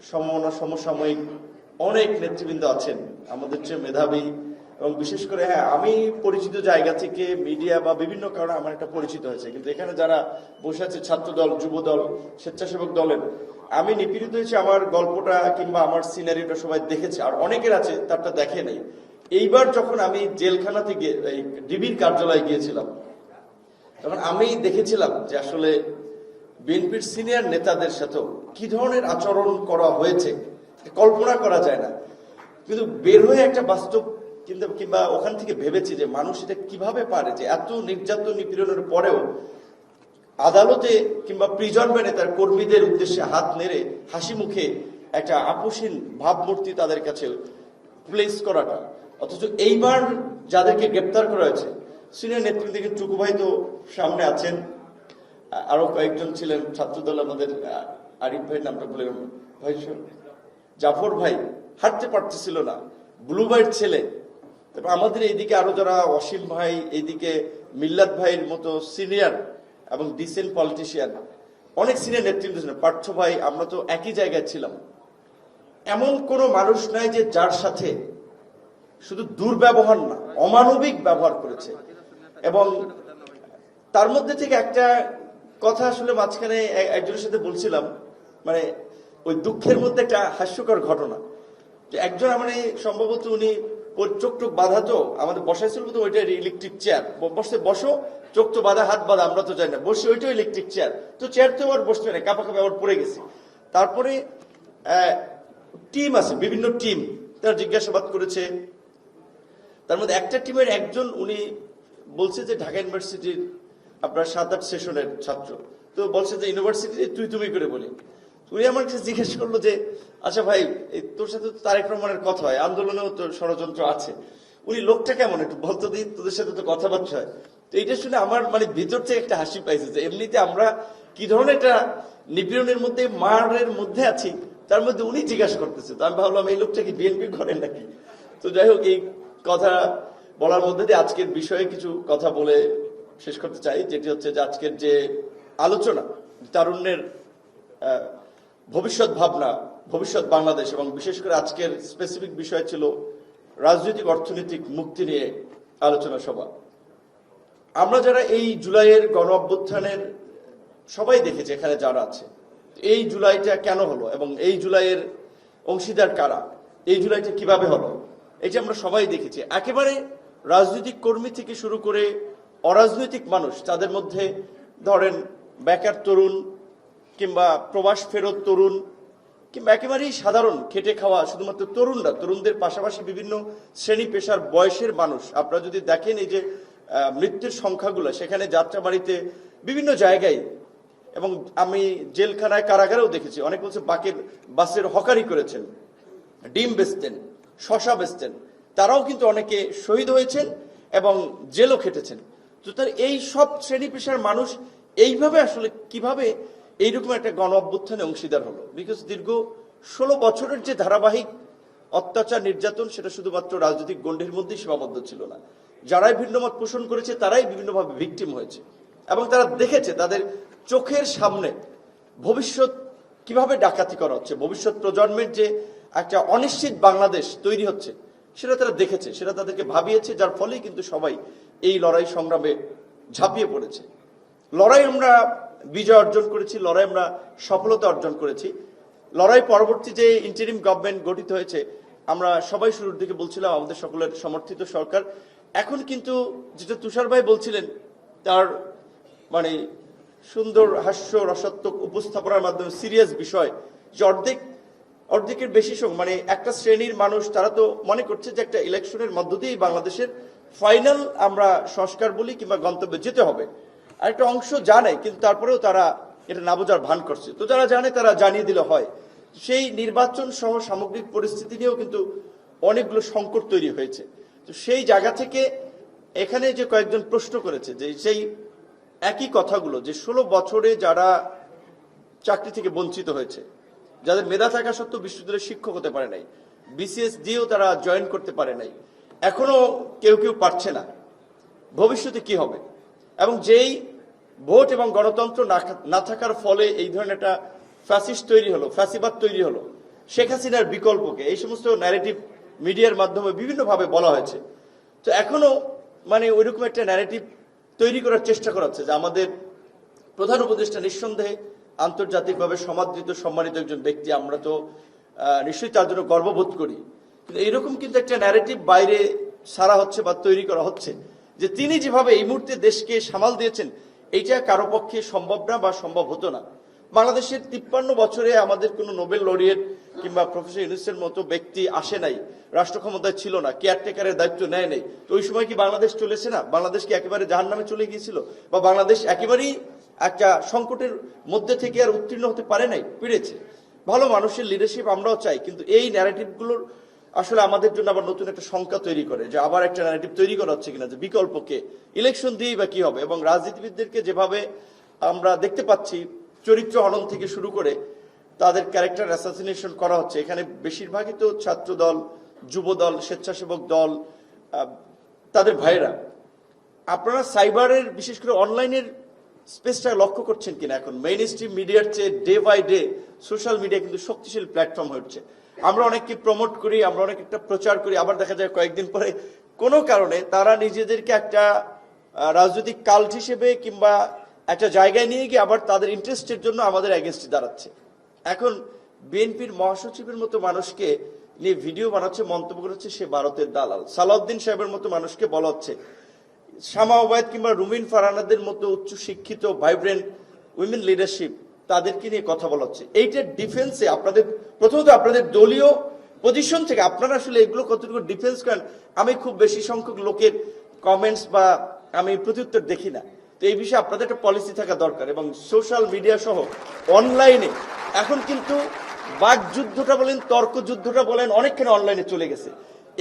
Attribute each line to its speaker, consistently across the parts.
Speaker 1: সমসাময়িক অনেক নেতৃবৃন্দ আছেন আমাদের চেয়ে মেধাবী, এবং বিশেষ করে হ্যাঁ আমি পরিচিত জায়গা থেকে মিডিয়া বা বিভিন্ন কারণে আমার একটা পরিচিত হয়েছে, কিন্তু এখানে যারা বসে আছে ছাত্র দল, যুব দল, স্বেচ্ছাসেবক দলের, আমি নিপীড়িত হয়েছি আমার গল্পটা কিংবা আমার সিনারিটা সবাই দেখেছে, আর অনেকের আছে তারটা দেখে নেই। এইবার যখন আমি জেলখানা থেকে ডিবির কার্যালয়ে গিয়েছিলাম, তখন আমি দেখেছিলাম যে আসলে বিএনপির সিনিয়র নেতাদের সাথেও কি ধরনের আচরণ করা হয়েছে কল্পনা করা যায় না। কিন্তু বের হয়ে একটা বাস্তব কিংবা ওখান থেকে ভেবেছি যে মানুষ এটা কিভাবে পারে যে এত নির্যাতন নিপীড়নের পরেও আদালতে কিংবা প্রিজন ভ্যানে তার কর্মীদের উদ্দেশ্যে হাত নেড়ে হাসি মুখে একটা আপোষহীন ভাবমূর্তি তাদের কাছে প্লেস করাটা। অথচ এইবার যাদেরকে গ্রেপ্তার করা হয়েছে সিনিয়র নেতৃত্ব থেকে টুকু ভাই তো সামনে আছেন, আরো কয়েকজন ছিলেন ছাত্রদল, আমাদের আরিফ ভাইয়ের নামটা বলে ভাই, জাফর ভাই হাঁটতে পারতেছিল না, ব্লু ভাইয়ের ছেলে, তারপর আমাদের এইদিকে আরো যারা অসীম ভাই, এইদিকে মিল্লাত ভাইয়ের মতো সিনিয়র এবং ডিসেন্ট পলিটিশিয়ান, অনেক সিনিয়র নেতৃত্ব ছিলেন, পার্থ ভাই, আমরা তো একই জায়গায় ছিলাম। এমন কোনো মানুষ নাই যে যার সাথে শুধু দুর্ব্যবহার না, অমানবিক ব্যবহার করেছে। এবং তার মধ্যে থেকে একটা কথা আসলে মাঝখানে একজনের সাথে বলছিলাম, মানে ওই দুঃখের মধ্যে একটা হাস্যকর ঘটনা, যে একজন মানে সম্ভবত উনি চোখ টোক বাঁধা, তো আমাদের বসাইছিল তো ওইটা ইলেকট্রিক চেয়ার, বসো চোখ তো বাঁধা, হাত বাঁধা, আমরা তো যাই না, বসে ওইটাও ইলেকট্রিক চেয়ার, তো চেয়ার তো আবার বসতে না, কাপা কাপা আবার পড়ে গেছে। তারপরে টিম আছে, বিভিন্ন টিম তারা জিজ্ঞাসাবাদ করেছে, তার মধ্যে একটা টিমের একজন উনি বলছে যে ঢাকা ইউনিভার্সিটির আপনার 7-8 সেশনের ছাত্র, তো বলছে যে ইউনিভার্সিটি তুই তুমি করে বলি। উনি আমার কাছে জিজ্ঞেস করলো যে আচ্ছা ভাই, তোর সাথে তো তারেক রহমানের কথা হয়, আন্দোলনেও তো ষড়যন্ত্র আছে, উনি লোকটা কেমন একটু বলতো দিই, তোদের সাথে তো কথাবার্তা হয়। তো এইটা শুনে আমার মানে ভিতর থেকে একটা হাসি পাইছে যে এমনিতে আমরা কি ধরনের একটা নিপীড়নের মধ্যে, মারের মধ্যে আছি, তার মধ্যে উনি জিজ্ঞাসা করতেছে। তো আমি ভাবলাম এই লোকটা কি বিএনপি করেন নাকি। তো যাই হোক, এই কথা বলার মধ্যে দিয়ে আজকের বিষয়ে কিছু কথা বলে শেষ করতে চাই, যেটি হচ্ছে যে আজকের যে আলোচনা, তারুণ্যের ভবিষ্যৎ ভাবনা, ভবিষ্যৎ বাংলাদেশ, এবং বিশেষ করে আজকের স্পেসিফিক বিষয় ছিল রাজনৈতিক অর্থনৈতিক মুক্তি নিয়ে আলোচনা সভা। আমরা যারা এই জুলাইয়ের গণ অভ্যুত্থানের সবাই দেখেছি এখানে যারা আছে, এই জুলাইটা কেন হলো এবং এই জুলাইয়ের অংশীদার কারা, এই জুলাইটা কিভাবে হলো, এই যে আমরা সবাই দেখেছি। একেবারে রাজনৈতিক কর্মী থেকে শুরু করে অরাজনৈতিক মানুষ, তাদের মধ্যে ধরেন বেকার তরুণ কিংবা প্রবাস ফেরত তরুণ কিংবা একেবারেই সাধারণ খেটে খাওয়া শুধুমাত্র তরুণরা, তরুণদের পাশাপাশি বিভিন্ন শ্রেণী পেশার বয়সের মানুষ। আপনারা যদি দেখেন এই যে মৃত্যুর সংখ্যাগুলো, সেখানে যাত্রাবাড়িতে বিভিন্ন জায়গায়, এবং আমি জেলখানায় কারাগারেও দেখেছি, অনেক বলছে বাসের হকারি করেছেন, ডিম বেচতেন, শশা বেচতেন, তারাও কিন্তু অনেকে শহীদ হয়েছেন এবং জেলও খেটেছেন। তো তার এই সব শ্রেণী পেশার মানুষ এইভাবে আসলে কিভাবে এইরকম একটা গণ অভ্যুত্থানে অংশীদার হলো, বিকজ দীর্ঘ 16 বছরের যে ধারাবাহিক অত্যাচার নির্যাতন, সেটা শুধুমাত্র রাজনৈতিক গণ্ডির মধ্যেই সীমাবদ্ধ ছিল না। যারাই ভিন্নমত পোষণ করেছে তারাই বিভিন্নভাবে ভিকটিম হয়েছে, এবং তারা দেখেছে তাদের চোখের সামনে ভবিষ্যৎ কিভাবে ডাকাতি করা হচ্ছে, ভবিষ্যৎ প্রজন্মের যে একটা অনিশ্চিত বাংলাদেশ তৈরি হচ্ছে, সেটা তারা দেখেছে, সেটা তাদেরকে ভাবিয়েছে, যার ফলেই কিন্তু সবাই এই লড়াই সংগ্রামে ঝাঁপিয়ে পড়েছে। লড়াই আমরা বিজয় অর্জন করেছি, লড়াই আমরা সফলতা অর্জন করেছি। লড়াই পরবর্তী যে ইন্টারিম গভর্নমেন্ট গঠিত হয়েছে, আমরা সবাই শুরুর দিকে বলছিলাম আমাদের সকলের সমর্থিত সরকার। এখন কিন্তু যেটা তুষার ভাই বলছিলেন, তার মানে সুন্দর হাস্য রসাত্মক উপস্থাপনার মাধ্যমে সিরিয়াস বিষয়, যে অর্ধেকের বেশি মানে একটা শ্রেণীর মানুষ, তারা তো মনে করছে যে একটা ইলেকশনের মধ্য দিয়েই বাংলাদেশের ফাইনাল আমরা সংস্কার বলি কিংবা গন্তব্যে যেতে হবে। আর একটা অংশ জানে, কিন্তু তারপরেও তারা এটা না বোঝার ভান করছে। তো যারা জানে তারা জানিয়ে দিলে হয়। সেই নির্বাচন সহ সামগ্রিক পরিস্থিতি নিয়েও কিন্তু অনেকগুলো সংকট তৈরি হয়েছে। তো সেই জায়গা থেকে এখানে যে কয়েকজন প্রশ্ন করেছে, যে সেই একই কথাগুলো, যে 16 বছরে যারা চাকরি থেকে বঞ্চিত হয়েছে, যাদের মেধা থাকা সত্ত্বেও বিশ্ববিদ্যালয়ের শিক্ষক হতে পারে নাই, বিসিএস দিয়েও তারা জয়েন করতে পারে নাই, এখনো কেউ কেউ পারছে না, ভবিষ্যতে কি হবে, এবং যেই ভোট এবং গণতন্ত্র না থাকার ফলে এই ধরনের একটা ফ্যাসিস্ট তৈরি হলো, ফ্যাসিবাদ তৈরি হলো, শেখ হাসিনার বিকল্পকে, এই সমস্ত ন্যারেটিভ মিডিয়ার মাধ্যমে বিভিন্নভাবে বলা হয়েছে। তো এখনো মানে ওইরকম একটা ন্যারেটিভ তৈরি করার চেষ্টা করা হচ্ছে যে আমাদের প্রধান উপদেষ্টা নিঃসন্দেহে আন্তর্জাতিকভাবে সমাদৃত সম্মানিত একজন ব্যক্তি, আমরা তো নিশ্চয়ই তার জন্য গর্ববোধ করি। কিন্তু এইরকম কিন্তু একটা ন্যারেটিভ বাইরে সারা হচ্ছে বা তৈরি করা হচ্ছে যে তিনি যেভাবে এই মুহূর্তে দেশকে সামাল দিয়েছেন এইটা কারো পক্ষে সম্ভব না বা সম্ভব হতো না। বাংলাদেশের 53 বছরে আমাদের কোনো নোবেল লরিয়েট কিংবা প্রফেসর ইউনূসের মতো ব্যক্তি আসে নাই, রাষ্ট্র ক্ষমতায় ছিল না, কেয়ারটেকারের দায়িত্ব নেয় নাই। তো ওই সময় কি বাংলাদেশ চলেছে না? বাংলাদেশ কি একেবারে জাহান্নামে চলে গিয়েছিল? বা বাংলাদেশ একেবারেই একটা সংকটের মধ্যে থেকে আর উত্তীর্ণ হতে পারে নাই, পেরেছে। ভালো মানুষের লিডারশিপ আমরাও চাই, কিন্তু এই ন্যারেটিভগুলোর আসলে আমাদের জন্য আবার নতুন একটা শঙ্কা তৈরি করে যে আবার একটা ন্যারেটিভ তৈরি করা হচ্ছে কিনা, যে বিকল্পকে ইলেকশন দিয়েই বা কি হবে। এবং রাজনীতিবিদদেরকে যেভাবে আমরা দেখতে পাচ্ছি চরিত্র হনন থেকে শুরু করে তাদের ক্যারেক্টার অ্যাসাসিনেশন করা হচ্ছে, এখানে বেশিরভাগই তো ছাত্র দল, যুব দল, স্বেচ্ছাসেবক দল, তাদের ভাইয়েরা। আপনারা সাইবারের বিশেষ করে অনলাইনের স্পেসটা লক্ষ্য করছেন কিনা? এখন মেইন স্ট্রিম মিডিয়ার চেয়ে day by day social media কিন্তু শক্তিশালী প্ল্যাটফর্ম হচ্ছে। আমরা অনেককে প্রমোট করি, আমরা অনেক একটা প্রচার করি, আবার দেখা যায় কয়েকদিন পরে কোনো কারণে তারা নিজেদেরকে একটা রাজনৈতিক কাল্ট হিসেবে কিংবা একটা জায়গায় নিয়ে গিয়ে আবার তাদের ইন্টারেস্টের জন্য আমাদের এগেনস্টে দাঁড়াচ্ছে। এখন বিএনপির মহাসচিবের মতো মানুষকে নিয়ে ভিডিও বানাচ্ছে, মন্তব্য করা হচ্ছে সে ভারতের দালাল। সালাউদ্দিন সাহেবের মতো মানুষকে বলা হচ্ছে, শামা ওবায়েদ কিংবা রুমিন ফারহানাদের মতো উচ্চ শিক্ষিত ভাইব্রেন্ট উইমেন লিডারশিপ, তাদেরকে নিয়ে কথা বলা হচ্ছে। এইটার ডিফেন্সে আপনাদের প্রথমত আপনাদের দলীয় পজিশন থেকে আপনারা আসলে এগুলো কতটুকু ডিফেন্স করেন আমি খুব বেশি সংখ্যক লোকের কমেন্টস বা আমি প্রত্যুত্তর দেখি না। তো এই বিষয়ে আপনাদের একটা পলিসি থাকা দরকার। এবং সোশ্যাল মিডিয়া সহ অনলাইনে এখন কিন্তু বাকযুদ্ধটা বলেন, তর্ক যুদ্ধটা বলেন, অনেকখানি অনলাইনে চলে গেছে।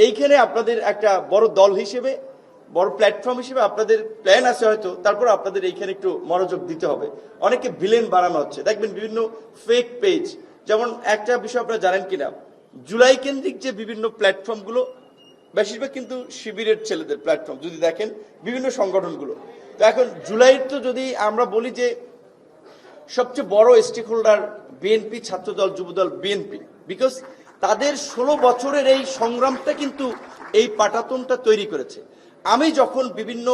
Speaker 1: এইখানে আপনাদের একটা বড় দল হিসেবে, বড় প্ল্যাটফর্ম হিসেবে আপনাদের প্ল্যান আছে হয়তো, তারপর আপনাদের এইখানে একটু মনোযোগ দিতে হবে। অনেকে ভিলেন বানানো হচ্ছে, দেখবেন বিভিন্ন ফেক পেজ। যেমন একটা বিষয় আপনারা জানেন কিনা, জুলাই কেন্দ্রিক যে বিভিন্ন প্ল্যাটফর্মগুলো বেশিরভাগ কিন্তু শিবিরের ছেলেদের প্ল্যাটফর্ম, যদি দেখেন বিভিন্ন সংগঠনগুলো। তো এখন জুলাইয়ের তো যদি আমরা বলি যে সবচেয়ে বড় stakeholder BNP, Chhatra Dal, Jubo Dal, BNP, because তাদের 16 বছরের এই সংগ্রামটা কিন্তু এই পাটাতনটা তৈরি করেছে। আমি যখন বিভিন্ন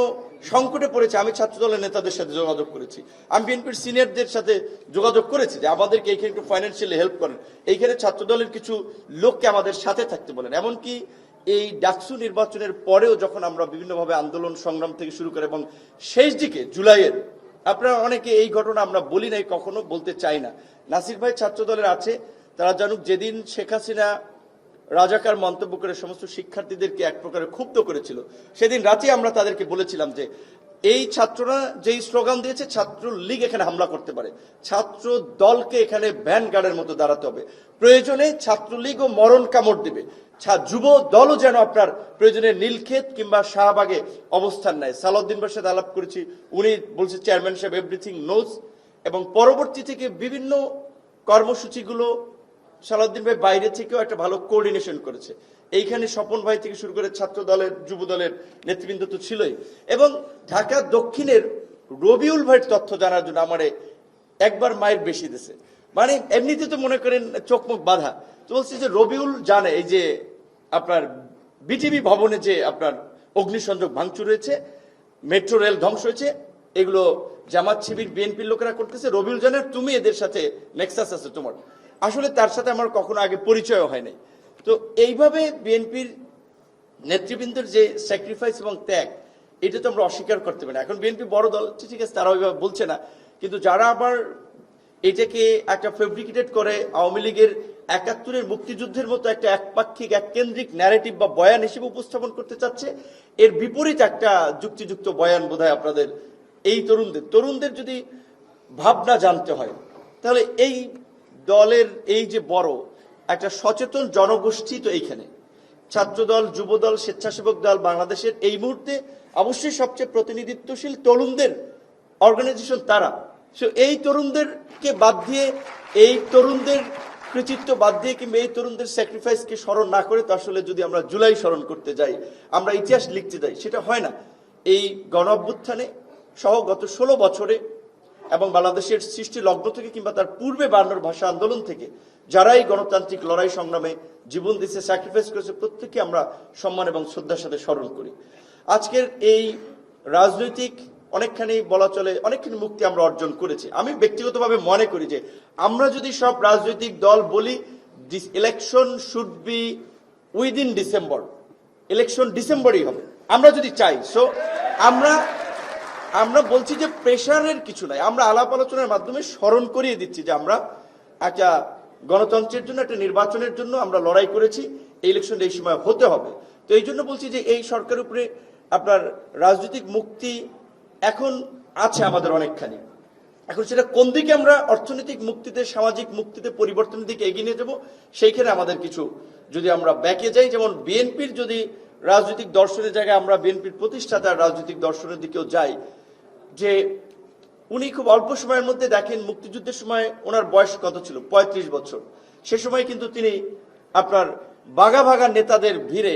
Speaker 1: সংকটে পড়েছি আমি ছাত্রদলের নেতাদের সাথে যোগাযোগ করেছি, আমি বিএনপির সিনিয়রদের সাথে যোগাযোগ করেছি যে আমাদেরকে এইখানে একটু ফাইন্যান্সিয়ালি হেল্প করেন, এইখানে ছাত্রদলের কিছু লোককে আমাদের সাথে থাকতে বলেন। এমনকি এই ডাকসু নির্বাচনের পরেও যখন আমরা বিভিন্নভাবে আন্দোলন সংগ্রাম থেকে শুরু করে এবং শেষ দিকে জুলাইয়ের, আপনারা অনেকে এই ঘটনা আমরা বলি নাই, কখনো বলতে চাই না। নাসির ভাই ছাত্রদলের আছে, তারা জানুক, যেদিন শেখ হাসিনা রাজাকার মন্তব্য করে সমস্ত শিক্ষার্থীদেরকে এক প্রকারে ক্ষুব্ধ করেছিল, সেদিন রাতে আমরা তাদেরকে বলেছিলাম যে এই ছাত্ররা যেই স্লোগান দিয়েছে ছাত্র লীগ এখানে হামলা করতে পারে, ছাত্র দলকে এখানে ভ্যানগার্ডের মতো দাঁড়াতে হবে, প্রয়োজনে ছাত্রলীগও মরণ কামড় দেবে, যুব দলও যেন আপনার প্রয়োজনে নীলক্ষেত কিংবা শাহবাগে অবস্থান নেয়। সালাউদ্দিন ভাইয়ের সাথে আলাপ করেছি, উনি বলছে চেয়ারম্যান সাহেব এভরিথিং নোজ। এবং পরবর্তী থেকে বিভিন্ন কর্মসূচিগুলো সালাউদ্দিন ভাই বাইরে থেকেও একটা ভালো কোঅর্ডিনেশন করেছে। এইখানে স্বপন ভাই থেকে শুরু করে ছাত্র দলের, যুব দলের নেতৃবৃন্দ তো ছিলই। এবং ঢাকা দক্ষিণের রবিউল ভাইয়ের তথ্য জানার জন্য আমারে একবার মায়ের বেশি দিছে, মানে এমনিতে তো মনে করেন চোখ মুখ বাঁধা। তো বলছি যে রবিউল জানে এই যে আপনার বিটিভি ভবনে যে আপনার অগ্নিসংযোগ ভাঙচুর হয়েছে, মেট্রো রেল ধ্বংস হয়েছে, এগুলো জামাত শিবির বিএনপির লোকেরা করতেছে, রবিউল জানে, তুমি এদের সাথে নেক্সাস আছে তোমার। আসলে তার সাথে আমার কখনো আগে পরিচয় হয় নাই। তো এইভাবে বিএনপির নেতৃবৃন্দের যে স্যাক্রিফাইস এবং ত্যাগ, এটা তো আমরা অস্বীকার করতে পারি না। এখন বিএনপি বড় দল, ঠিক আছে, তারা ওইভাবে বলছে না, কিন্তু যারা আবার এটাকে একটা ফেব্রিকেটেড করে আওয়ামী লীগের 71-এর মুক্তিযুদ্ধের মতো একটা একপাক্ষিক, এক কেন্দ্রিক ন্যারেটিভ বা বয়ান হিসেবে উপস্থাপন করতে চাচ্ছে, এর বিপরীত একটা যুক্তিযুক্ত বয়ান বোধহয় আপনাদের এই তরুণদের যদি ভাবনা জানতে হয়, তাহলে এই দলের এই যে বড় একটা সচেতন জনগোষ্ঠী, তো এইখানে ছাত্রদল, যুবদল, স্বেচ্ছাসেবক দল বাংলাদেশের এই মুহূর্তে অবশ্যই সবচেয়ে প্রতিনিধিত্বশীল তরুণদের অর্গানাইজেশন তারা। এই তরুণদেরকে বাদ দিয়ে, এই তরুণদের কৃতিত্ব বাদ দিয়ে কিংবা এই তরুণদের স্যাক্রিফাইসকে স্মরণ না করে তো আসলে যদি আমরা জুলাই স্মরণ করতে যাই, আমরা ইতিহাস লিখতে যাই, সেটা হয় না। এই গণ অভ্যুত্থানে সহ গত 16 বছরে এবং বাংলাদেশের সৃষ্টি লগ্ন থেকে কিংবা তার পূর্বে 52 ভাষা আন্দোলন থেকে যারা এই গণতান্ত্রিক লড়াই সংগ্রামে জীবন দিয়েছে, স্যাক্রিফাইস করেছে, প্রত্যেককে আমরা সম্মান এবং শ্রদ্ধার সাথে স্মরণ করি। আজকের এই রাজনৈতিক অনেকখানি বলা চলে অনেকখানি মুক্তি আমরা অর্জন করেছি। আমি ব্যক্তিগতভাবে মনে করি যে আমরা যদি সব রাজনৈতিক দল বলি this election should be within December, election ডিসেম্বরই হবে আমরা যদি চাই। সো আমরা বলছি যে প্রেশারের কিছু নাই, আমরা আলাপ আলোচনার মাধ্যমে স্মরণ করিয়ে দিচ্ছি যে আমরা একটা গণতন্ত্রের জন্য, একটা নির্বাচনের জন্য আমরা লড়াই করেছি, এই ইলেকশন এই সময় হতে হবে। তো এই জন্য বলছি যে এই সরকারের উপরে আপনার রাজনৈতিক মুক্তি এখন আছে আমাদের অনেকখানি। এখন সেটা কোন দিকে আমরা অর্থনৈতিক মুক্তিতে, সামাজিক মুক্তিতে, পরিবর্তনের দিকে এগিয়ে নিয়ে যাবো, সেইখানে আমাদের কিছু যদি আমরা ব্যাকে যাই, যেমন বিএনপির যদি রাজনৈতিক দর্শনের জায়গায় আমরা বিএনপির প্রতিষ্ঠাতার রাজনৈতিক দর্শনের দিকেও যাই, যে উনি খুব অল্প সময়ের মধ্যে দেখেন মুক্তিযুদ্ধের সময় ওনার বয়স কত ছিল, 35 বছর। সে সময় কিন্তু তিনি আপনার বাঘা বাঘা নেতাদের ভিড়ে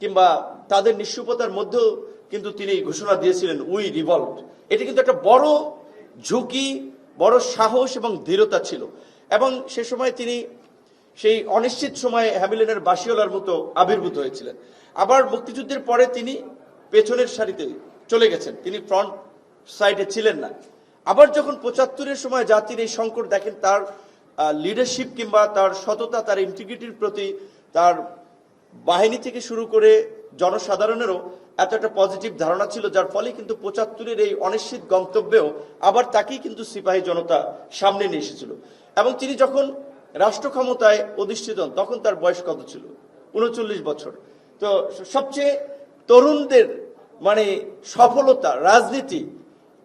Speaker 1: কিংবা তাদের নিঃস্বতার মধ্যেও কিন্তু তিনি ঘোষণা দিয়েছিলেন উই রিভল্ট। এটা কিন্তু একটা বড় ঝুঁকি, বড় সাহস এবং দৃঢ়তা ছিল। এবং সে সময় তিনি সেই অনিশ্চিত সময়ে হ্যামিলনের বাসিওলার মতো আবির্ভূত হয়েছিলেন। আবার মুক্তিযুদ্ধের পরে তিনি পেছনের সারিতে চলে গেছেন, তিনি ফ্রন্ট সাইডে ছিলেন না। আবার যখন 75-এর সময় জাতির এই সংকট দেখেন, তার লিডারশিপ কিংবা তার সততা, তার ইন্টিগ্রিটির প্রতি, তার বাহিনী থেকে শুরু করে জনসাধারণেরও এত একটা পজিটিভ ধারণা ছিল, যার ফলে কিন্তু 75-এর এই অনিশ্চিত গন্তব্যেও আবার তাকেই কিন্তু সিপাহী জনতা সামনে নিয়ে এসেছিল। এবং তিনি যখন রাষ্ট্র ক্ষমতায় অধিষ্ঠিত হন তখন তার বয়স কত ছিল, 39 বছর। তো সবচেয়ে তরুণদের মানে সফলতা, রাজনীতি,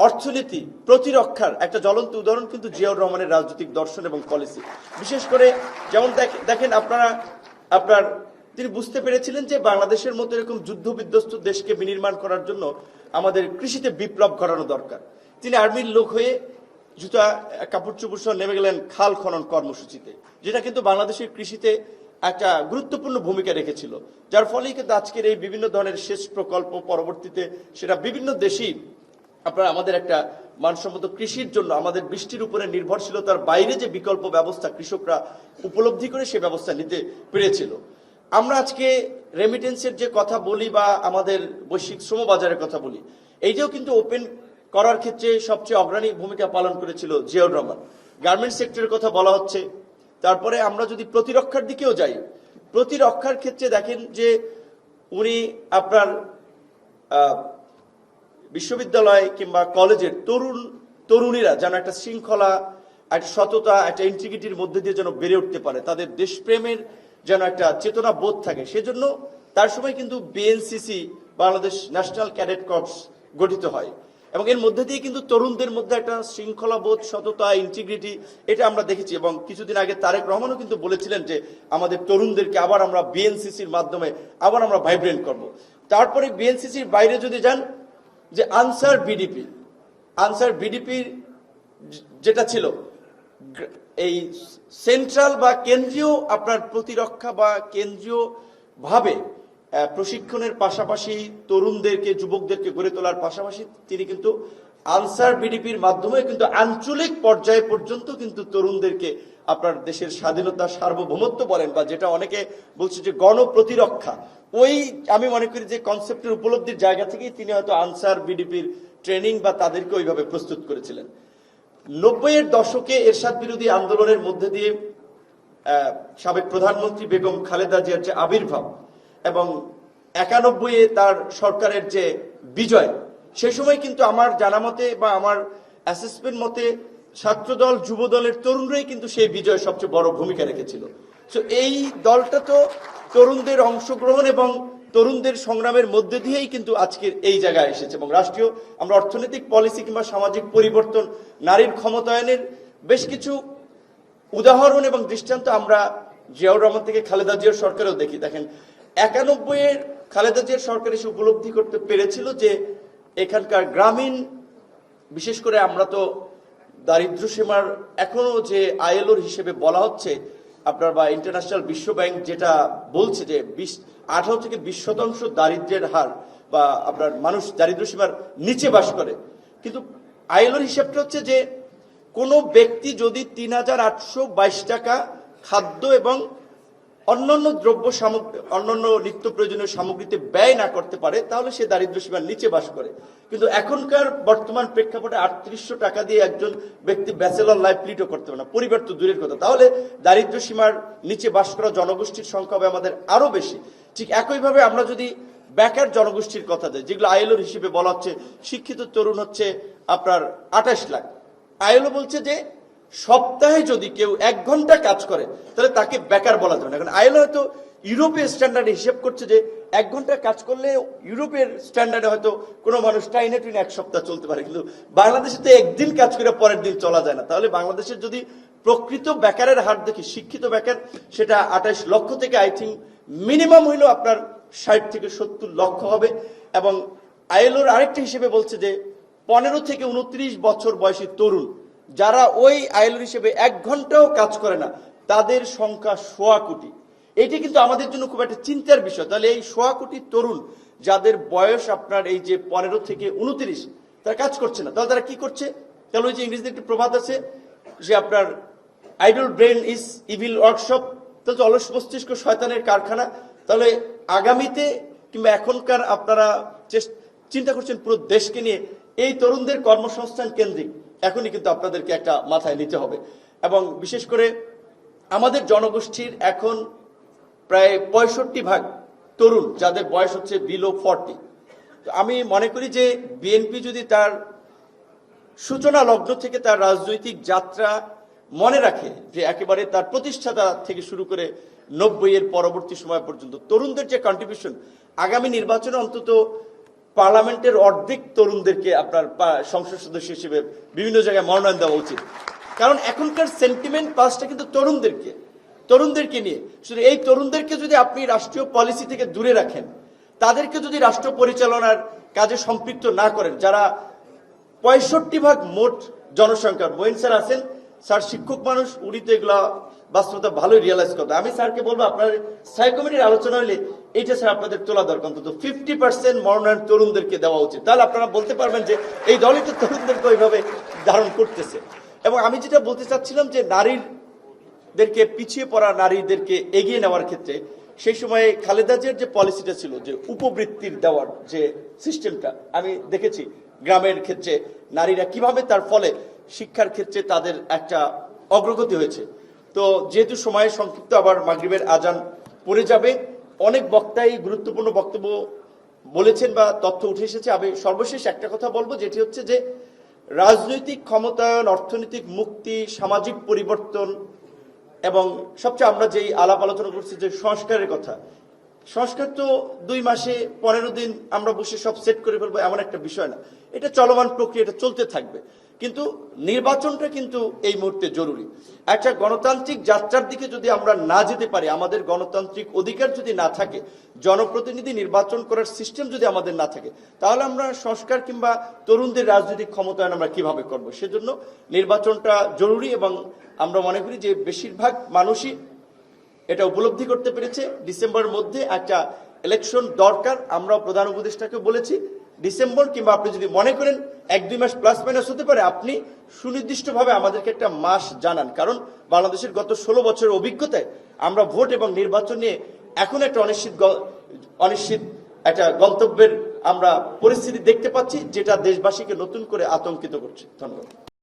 Speaker 1: অর্থনীতি, প্রতিরক্ষার একটা জ্বলন্ত উদাহরণ কিন্তু জিয়াউর রহমানের রাজনৈতিক দর্শন এবং পলিসি। বিশেষ করে যেমন দেখেন আপনার তিনি বুঝতে পেরেছিলেন যে বাংলাদেশের মতো এরকম যুদ্ধ বিধ্বস্ত দেশকে বিনির্মাণ করার জন্য আমাদের কৃষিতে বিপ্লব ঘটানো দরকার। তিনি আর্মির লোক হয়ে জুতা কাপড় চোপড় সহ নেমে গেলেন খাল খনন কর্মসূচিতে, যেটা কিন্তু বাংলাদেশের কৃষিতে একটা গুরুত্বপূর্ণ ভূমিকা রেখেছিল, যার ফলেই কিন্তু আজকের এই বিভিন্ন ধরনের সেচ প্রকল্প পরবর্তীতে সেটা বিভিন্ন দেশেই আপনার আমাদের একটা মানসম্মত কৃষির জন্য আমাদের বৃষ্টির উপরে নির্ভরশীলতার বাইরে যে বিকল্প ব্যবস্থা কৃষকরা উপলব্ধি করে সে ব্যবস্থা নিতে পেরেছিল। আমরা আজকে রেমিটেন্সের যে কথা বলি বা আমাদের বৈশ্বিক শ্রমবাজারের কথা বলি, এইটাও কিন্তু ওপেন করার ক্ষেত্রে সবচেয়ে অগ্রণী ভূমিকা পালন করেছিল জিয়াউর রহমান। গার্মেন্টস সেক্টরের কথা বলা হচ্ছে। তারপরে আমরা যদি প্রতিরক্ষার দিকেও যাই, প্রতিরক্ষার ক্ষেত্রে দেখেন যে উনি আপনার বিশ্ববিদ্যালয় কিংবা কলেজের তরুণীরা যেন একটা শৃঙ্খলা, একটা সততা, একটা ইন্টিগ্রিটির মধ্যে দিয়ে যেন বেড়ে উঠতে পারে, তাদের দেশপ্রেমের যেন একটা চেতনা বোধ থাকে, সেজন্য তার সময় কিন্তু BNCC, Bangladesh national cadet corps গঠিত হয়। এবং এর মধ্যে দিয়ে কিন্তু তরুণদের মধ্যে একটা শৃঙ্খলা বোধ, সততা, ইন্টিগ্রিটি, এটা আমরা দেখেছি। এবং কিছুদিন আগে তারেক রহমানও কিন্তু বলেছিলেন যে আমাদের তরুণদেরকে আবার আমরা বিএনসিসির মাধ্যমে আবার আমরা ভাইব্রেন্ট করব। তারপরে বিএনসিসির বাইরে যদি যান, যে আনসার বিডিপির যেটা ছিল এই সেন্ট্রাল বা কেন্দ্রীয় আপনার প্রতিরক্ষা বা কেন্দ্রীয় ভাবে প্রশিক্ষণের পাশাপাশি তরুণদেরকে, যুবকদেরকে গড়ে তোলার পাশাপাশি তিনি কিন্তু আনসার বিডিপির মাধ্যমে কিন্তু আঞ্চলিক পর্যায়ে পর্যন্ত কিন্তু তরুণদেরকে আপনার দেশের স্বাধীনতা, সার্বভৌমত্ব বলেন বা যেটা অনেকে বলছে যে গণপ্রতিরক্ষা, ওই আমি মনে করি যে কনসেপ্টের উপলব্ধির জায়গা থেকেই তিনি হয়তো আনসার বিডিপির ট্রেনিং বা তাদেরকে ওইভাবে প্রস্তুত করেছিলেন। 90-এর দশকে এরশাদ বিরোধী আন্দোলনের মধ্যে দিয়ে সাবেক প্রধানমন্ত্রী বেগম খালেদা জিয়ার যে আবির্ভাব এবং 91-এ তার সরকারের যে বিজয়, সে সময় কিন্তু আমার জানা মতে বা আমার অ্যাসেসমেন্ট মতে ছাত্রদল, যুবদলের তরুণরাই কিন্তু সেই বিজয়ে সবচেয়ে বড় ভূমিকা রেখেছিল। তো এই দলটা তো তরুণদের অংশগ্রহণ এবং তরুণদের সংগ্রামের মধ্যে দিয়েই কিন্তু আজকের এই জায়গায় এসেছে। এবং রাষ্ট্রীয় আমরা অর্থনৈতিক পলিসি কিংবা সামাজিক পরিবর্তন, নারীর ক্ষমতায়নের বেশ কিছু উদাহরণ এবং দৃষ্টান্ত আমরা জিয়াউর রহমান থেকে খালেদা জিয়ার সরকারেও দেখি। দেখেন 91-এর খালেদা জিয়ার সরকার এসে উপলব্ধি করতে পেরেছিল যে এখানকার গ্রামীণ, বিশেষ করে আমরা তো দারিদ্র্য সীমার এখনো যে আইএলওর হিসেবে বলা হচ্ছে আপনার বা ইন্টারন্যাশনাল বিশ্ব ব্যাংক যেটা বলছে যে 18 থেকে 20% দারিদ্র্যের হার বা আপনার মানুষ দারিদ্র্য সীমার নিচে বাস করে, কিন্তু আইএলওর হিসাবটা হচ্ছে যে কোনো ব্যক্তি যদি ৩,৮২২ টাকা খাদ্য এবং অন্যান্য দ্রব্য সামগ্রী, অন্যান্য নিত্য প্রয়োজনীয় সামগ্রীতে ব্যয় না করতে পারে, তাহলে সে দারিদ্র্য সীমার নিচে বাস করে। কিন্তু এখনকার বর্তমান প্রেক্ষাপটে ৩৮০০ টাকা দিয়ে একজন ব্যক্তি ব্যাচেলর লাইফ লিডও করতে পারে না, পরিবার তো দূরের কথা। তাহলে দারিদ্র্য সীমার নিচে বাস করা জনগোষ্ঠীর সংখ্যা হবে আমাদের আরো বেশি। ঠিক একইভাবে আমরা যদি বেকার জনগোষ্ঠীর কথা দেয়, যেগুলো আইএলওর হিসেবে বলা হচ্ছে শিক্ষিত তরুণ হচ্ছে আপনার ২৮ লাখ। আইএলও বলছে যে সপ্তাহে যদি কেউ ১ ঘন্টা কাজ করে তাহলে তাকে বেকার বলা যাবে না। কারণ আইএলও হয়তো ইউরোপের স্ট্যান্ডার্ডে হিসেব করছে যে ১ ঘন্টা কাজ করলে ইউরোপের স্ট্যান্ডার্ডে হয়তো কোনো মানুষ টাইনে টুইনে ১ সপ্তাহ চলতে পারে, কিন্তু বাংলাদেশে তো একদিন কাজ করে পরের দিন চলা যায় না। তাহলে বাংলাদেশের যদি প্রকৃত বেকারের হার দেখি, শিক্ষিত বেকার সেটা ২৮ লক্ষ থেকে আই থিঙ্ক মিনিমাম হইলেও আপনার ৬০ থেকে ৭০ লক্ষ হবে। এবং আইএলওর আরেকটা হিসেবে বলছে যে ১৫ থেকে ২৯ বছর বয়সী তরুণ যারা ওই আইএলওর হিসেবে ১ ঘন্টাও কাজ করে না, তাদের সংখ্যা ১০০ কোটি। এইটা কিন্তু আমাদের জন্য খুব একটা চিন্তার বিষয়। তাহলে এই ১০০ কোটি তরুণ যাদের বয়স আপনার এই যে ১৫ থেকে ২৯, তারা কাজ করছে না, তাহলে তারা কি করছে? তাহলে ওই যে ইংরেজিতে একটি প্রবাদ আছে যে আপনার idol brain is evil workshop, তাহলে অলস মস্তিষ্ক শয়তানের কারখানা। তাহলে আগামীতে কিংবা এখনকার আপনারা চিন্তা করছেন পুরো দেশকে নিয়ে, এই তরুণদের কর্মসংস্থান কেন্দ্রিক এখনই কিন্তু আপনাদেরকে একটা মাথায় নিতে হবে। এবং বিশেষ করে আমাদের জনগোষ্ঠীর এখন প্রায় ৬৫% তরুণ যাদের বয়স হচ্ছে বিলো 40। আমি মনে করি যে বিএনপি যদি তার সূচনা লগ্ন থেকে তার রাজনৈতিক যাত্রা মনে রাখে, যে একেবারে তার প্রতিষ্ঠাতা থেকে শুরু করে ৯০-এর পরবর্তী সময় পর্যন্ত তরুণদের যে কন্ট্রিবিউশন, আগামী নির্বাচনে অন্তত পার্লামেন্টের অর্ধেক তরুণদেরকে আপনার সংসদ সদস্য হিসেবে বিভিন্ন জায়গায় মনোনয়ন দেওয়া উচিত। কারণ এখনকার সেন্টিমেন্ট পাসটা কিন্তু তরুণদেরকে নিয়ে। শুধু এই তরুণদেরকে যদি আপনি রাষ্ট্রীয় পলিসি থেকে দূরে রাখেন, তাদেরকে যদি রাষ্ট্র পরিচালনার কাজে সম্পৃক্ত না করেন, যারা ৬৫% মোট জনসংখ্যার, মঈন স্যার আছেন, স্যার শিক্ষক মানুষ, উনি তো এগুলা বাস্তবতা ভালোই রিয়েলাইজ করবে। আমি স্যারকে বলবো আপনার স্থায়ী কমিটির আলোচনা হলে এইটা স্যার আপনাদের তোলা দরকার, অন্তত 50% মনোনয়ন তরুণদেরকে দেওয়া উচিত। তাহলে আপনারা বলতে পারবেন যে এই দলই তো তরুণদেরকে ওইভাবে ধারণ করতেছে। এবং আমি যেটা বলতে চাচ্ছিলাম যে নারীদেরকে, পিছিয়ে পড়া নারীদেরকে এগিয়ে নেওয়ার ক্ষেত্রে সেই সময় খালেদা জিয়ার যে পলিসিটা ছিল, যে উপবৃত্তির দেওয়ার যে সিস্টেমটা, আমি দেখেছি গ্রামের ক্ষেত্রে নারীরা কিভাবে তার ফলে শিক্ষার ক্ষেত্রে তাদের একটা অগ্রগতি হয়েছে। তো যেহেতু সময় সংক্ষিপ্ত, আবার মাগরিবের আজান পড়ে যাবে, অনেক বক্তাই গুরুত্বপূর্ণ বক্তব্য বলেছেন বা তথ্য উঠে এসেছে। আমি সর্বশেষ একটা কথা বলবো, যেটি হচ্ছে যে রাজনৈতিক ক্ষমতায়ন, অর্থনৈতিক মুক্তি, সামাজিক পরিবর্তন এবং সবচেয়ে আমরা যেই আলাপ আলোচনা করছি যে সংস্কারের কথা, সংস্কার তো ২ মাসে ১৫ দিন আমরা বসে সব সেট করে ফেলবো এমন একটা বিষয় না। এটা চলমান প্রক্রিয়া, এটা চলতে থাকবে। কিন্তু নির্বাচনটা কিন্তু এই মুহূর্তে জরুরি। একটা গণতান্ত্রিক যাত্রার দিকে যদি আমরা না যেতে পারি, আমাদের গণতান্ত্রিক অধিকার যদি না থাকে, জনপ্রতিনিধি নির্বাচন করার সিস্টেম যদি আমাদের না থাকে, তাহলে আমরা সংস্কার কিংবা তরুণদের রাজনৈতিক ক্ষমতায়ন আমরা কিভাবে করব? সেজন্য নির্বাচনটা জরুরি। এবং আমরা মনে করি যে বেশিরভাগ মানুষই এটা উপলব্ধি করতে পেরেছে, ডিসেম্বরের মধ্যে একটা ইলেকশন দরকার। আমরা প্রধান উপদেষ্টাকে বলেছি ডিসেম্বর, কিংবা আপনি যদি মনে করেন ১-২ মাস প্লাস মাইনাস হতে পারে, আপনি সুনির্দিষ্টভাবে আমাদেরকে একটা মাস জানান। কারণ বাংলাদেশের গত ১৬ বছরের অভিজ্ঞতায় আমরা ভোট এবং নির্বাচন নিয়ে এখন একটা অনিশ্চিত একটা গন্তব্যের আমরা পরিস্থিতি দেখতে পাচ্ছি, যেটা দেশবাসীকে নতুন করে আতঙ্কিত করছে। ধন্যবাদ।